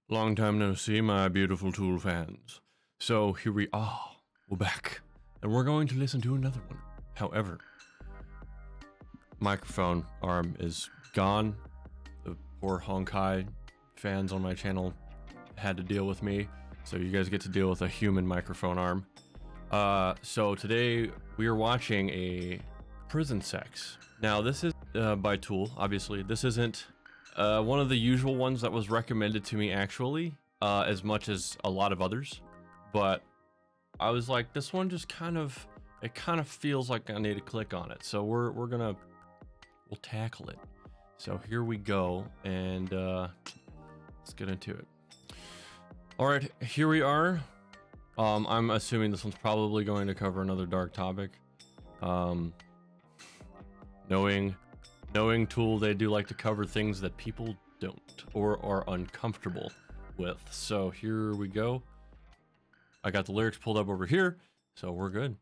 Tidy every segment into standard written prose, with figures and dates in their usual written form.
Long time no see, my beautiful Tool fans. So here we are, we're back, and we're going to listen to another one. However, microphone arm is gone. The poor Honkai fans on my channel had to deal with me, so you guys get to deal with a human microphone arm. So today we are watching a prison sex. Now this is by Tool, obviously. This isn't one of the usual ones that was recommended to me actually, as much as a lot of others, but I was like, this one just kind of feels like I need to click on it. So we'll tackle it. So here we go, and let's get into it. All right, here we are. I'm assuming this one's probably going to cover another dark topic. Knowing Tool, they do like to cover things that people don't or are uncomfortable with. So here we go. I got the lyrics pulled up over here, so we're good.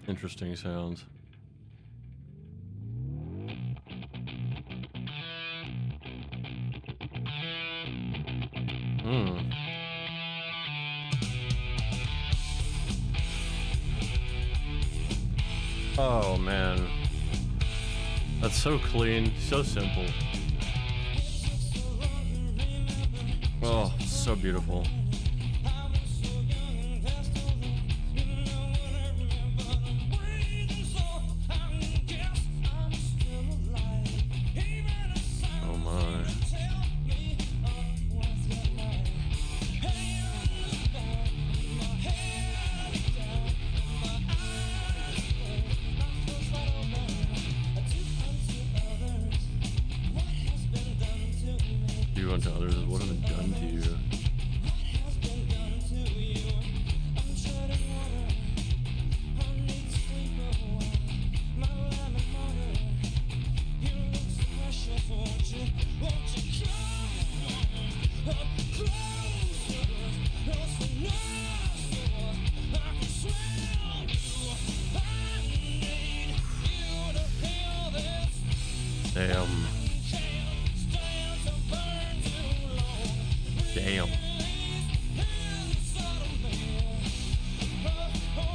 Interesting sounds. Oh man, that's so clean, so simple. Oh, so beautiful. Oh my. To others, what have been done to you? Damn. Damn.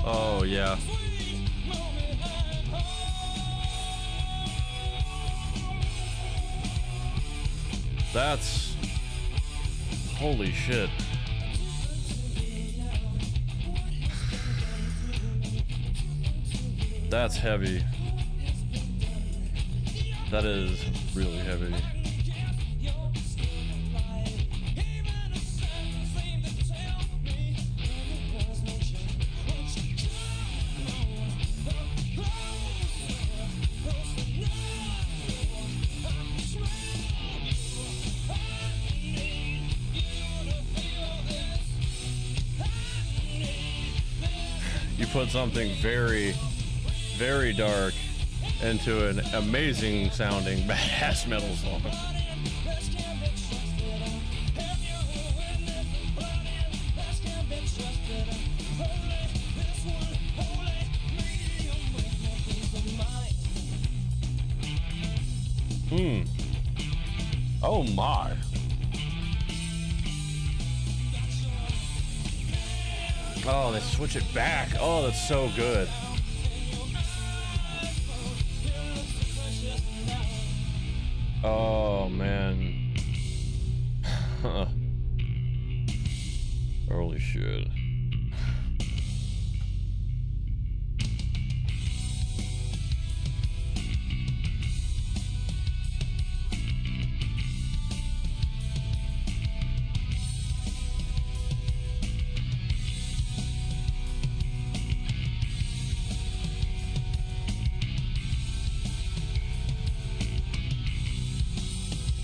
Oh, yeah. That's... holy shit. That's heavy. That is really heavy. You put something very, very dark into an amazing sounding badass metal song. Oh my. Oh, they switch it back. Oh, that's so good. Oh, man. Holy shit.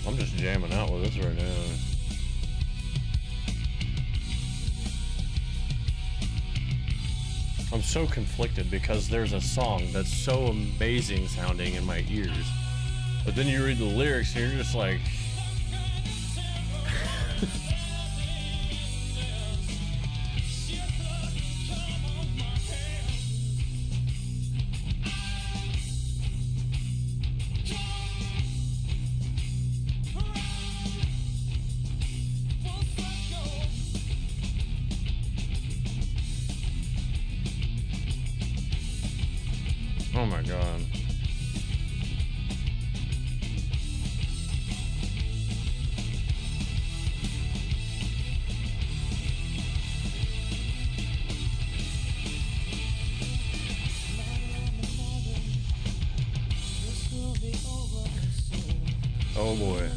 I'm just jamming out with this right now. I'm so conflicted because there's a song that's so amazing sounding in my ears, but then you read the lyrics and you're just like Oh my god. Oh boy.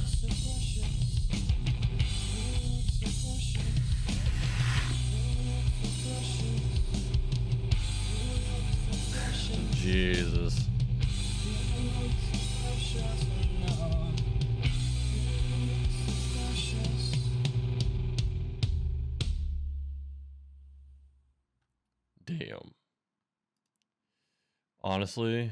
Jesus. Damn. Honestly.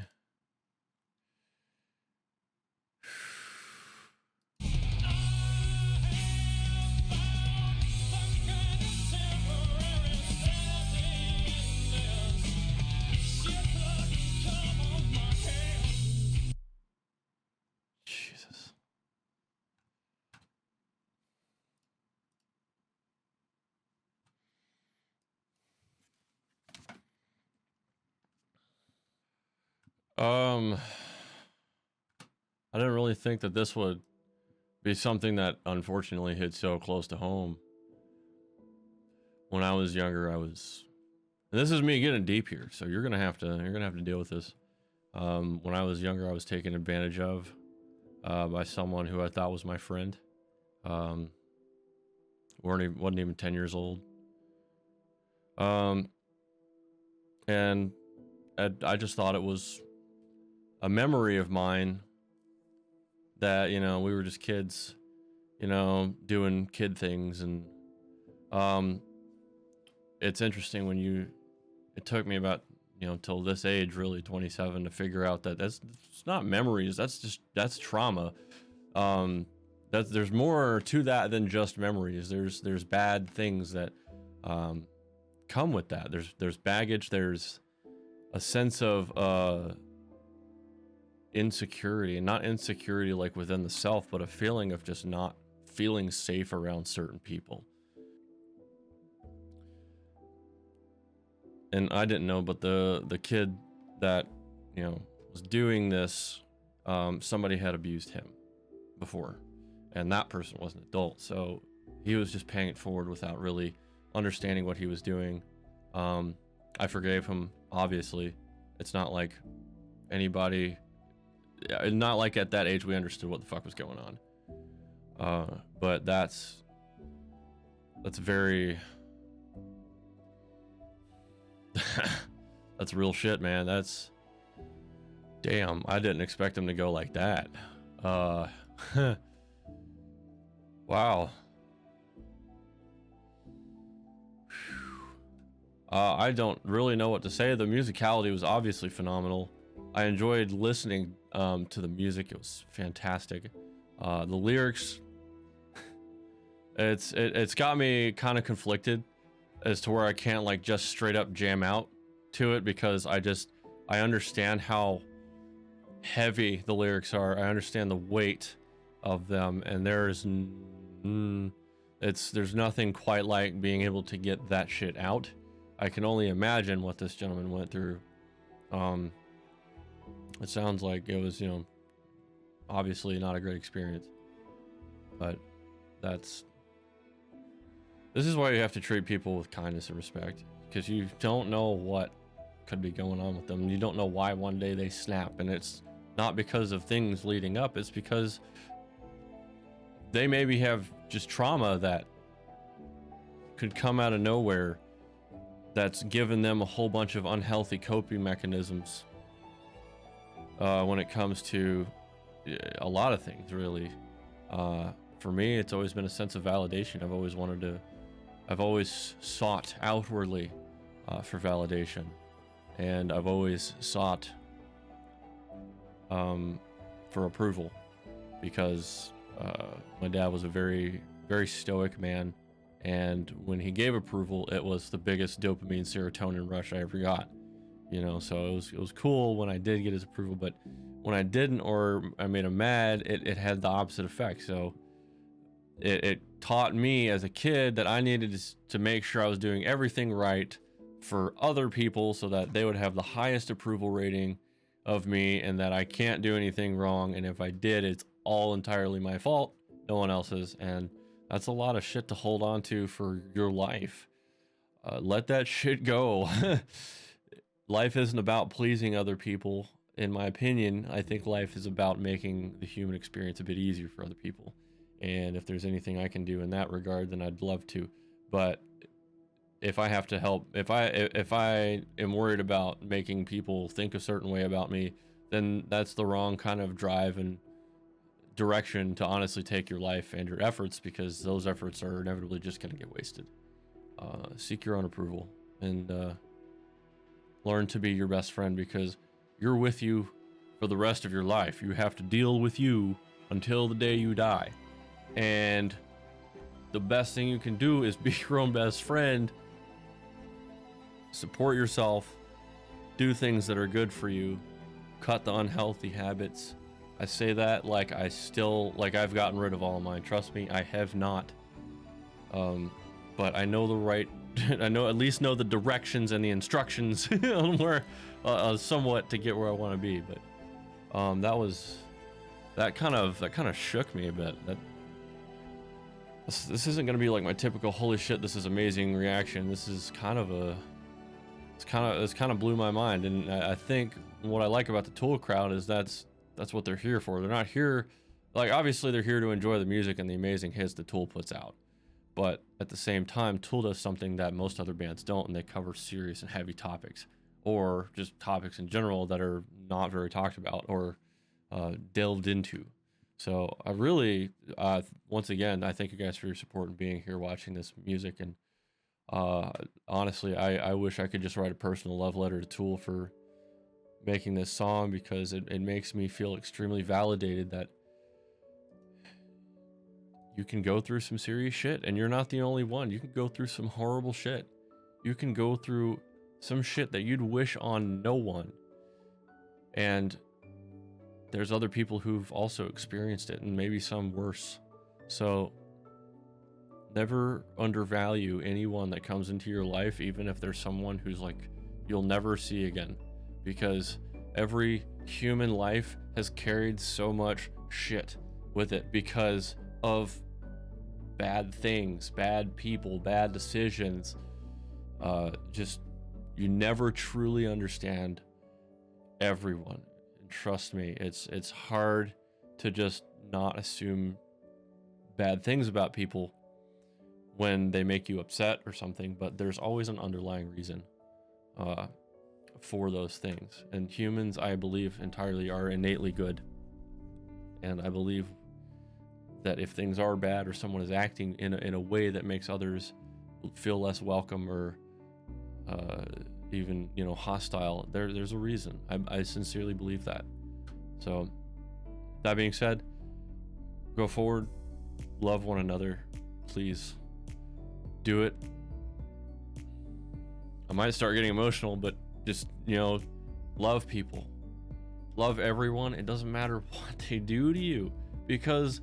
Jesus. I didn't really think that this would be something that unfortunately hit so close to home. When I was younger, and this is me getting deep here, so you're gonna have to deal with this. When I was younger, I was taken advantage of by someone who I thought was my friend. Wasn't even 10 years old. And I just thought it was a memory of mine that, you know, we were just kids, you know, doing kid things. And it's interesting it took me about, you know, till this age, really 27, to figure out that it's not memories. That's trauma. There's more to that than just memories. There's bad things that come with that. There's baggage. There's a sense of insecurity, and not insecurity like within the self, but a feeling of just not feeling safe around certain people. And I didn't know, but the kid that, you know, was doing this, somebody had abused him before, and that person was an adult, so he was just paying it forward without really understanding what he was doing. I forgave him, obviously. It's not like anybody, not like at that age we understood what the fuck was going on. But that's very that's real shit, man. That's damn. I didn't expect him to go like that. Wow. I don't really know what to say. The musicality was obviously phenomenal. I enjoyed listening to the music. It was fantastic. The lyrics, it's got me kind of conflicted as to where I can't like just straight up jam out to it, because I understand how heavy the lyrics are. I understand the weight of them, and there's nothing quite like being able to get that shit out. I can only imagine what this gentleman went through. It sounds like it was, you know, obviously not a great experience, but this is why you have to treat people with kindness and respect, because you don't know what could be going on with them. You don't know why one day they snap, and it's not because of things leading up. It's because they maybe have just trauma that could come out of nowhere, that's given them a whole bunch of unhealthy coping mechanisms when it comes to a lot of things, really. For me, it's always been a sense of validation. I've always sought outwardly for validation, and I've always sought for approval, because my dad was a very, very stoic man. And when he gave approval, it was the biggest dopamine serotonin rush I ever got, you know. So it was cool when I did get his approval, but when I didn't, or I made him mad, it had the opposite effect. So it taught me as a kid that I needed to make sure I was doing everything right for other people, so that they would have the highest approval rating, of me and that I can't do anything wrong, and if I did, it's all entirely my fault, no one else's. And that's a lot of shit to hold on to for your life. Let that shit go. Life isn't about pleasing other people. In my opinion, I think life is about making the human experience a bit easier for other people. And if there's anything I can do in that regard, then I'd love to. But if I have to help, if I am worried about making people think a certain way about me, then that's the wrong kind of drive and direction to honestly take your life and your efforts, because those efforts are inevitably just going to get wasted. Seek your own approval and learn to be your best friend, because you're with you for the rest of your life. You have to deal with you until the day you die. And the best thing you can do is be your own best friend. Support yourself. Do things that are good for you. Cut the unhealthy habits. I say that like I've gotten rid of all of mine. Trust me, I have not. But I know the right, I know at least know the directions and the instructions on where, somewhat to get where I want to be. But that kind of shook me a bit. This isn't gonna be like my typical holy shit, this is amazing reaction. This is it's kind of blew my mind. And I think what I like about the Tool crowd is that's what they're here for. They're not here, like, obviously they're here to enjoy the music and the amazing hits the Tool puts out, but at the same time, Tool does something that most other bands don't, and they cover serious and heavy topics, or just topics in general that are not very talked about or delved into. So I really, once again, I thank you guys for your support and being here watching this music. And honestly, I wish I could just write a personal love letter to Tool for making this song, because it makes me feel extremely validated that you can go through some serious shit, and you're not the only one. You can go through some horrible shit. You can go through some shit that you'd wish on no one. And there's other people who've also experienced it, and maybe some worse. So never undervalue anyone that comes into your life, even if there's someone who's like you'll never see again, because every human life has carried so much shit with it because of bad things, bad people, bad decisions. Just, you never truly understand everyone. And trust me, it's hard to just not assume bad things about people when they make you upset or something, but there's always an underlying reason for those things. And humans, I believe entirely, are innately good. And I believe that if things are bad, or someone is acting in a way that makes others feel less welcome, or even, hostile, there's a reason. I sincerely believe that. So that being said, go forward, love one another, please do it. I might start getting emotional, but just, love people, love everyone. It doesn't matter what they do to you, because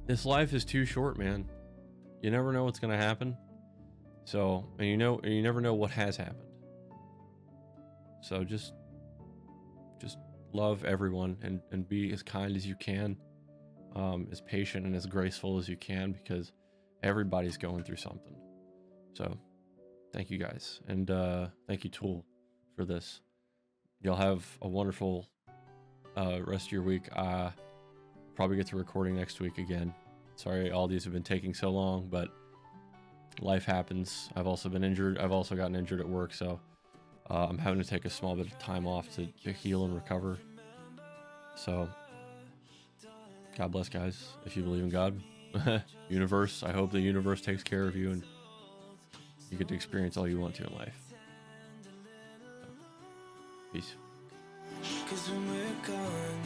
this life is too short, man. You never know what's gonna happen. So, and you never know what has happened. So just love everyone, and be as kind as you can, as patient and as graceful as you can, because everybody's going through something. So thank you guys, and thank you, Tool, for this. Y'all have a wonderful rest of your week. Probably get to recording next week again. Sorry all these have been taking so long, but life happens. I've also been injured. I've also gotten injured at work, so I'm having to take a small bit of time off to heal and recover. So God bless, guys, if you believe in God. Universe, I hope the universe takes care of you, and you get to experience all you want to in life. So, peace. 'Cause when we're gone,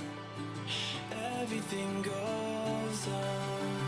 everything goes on.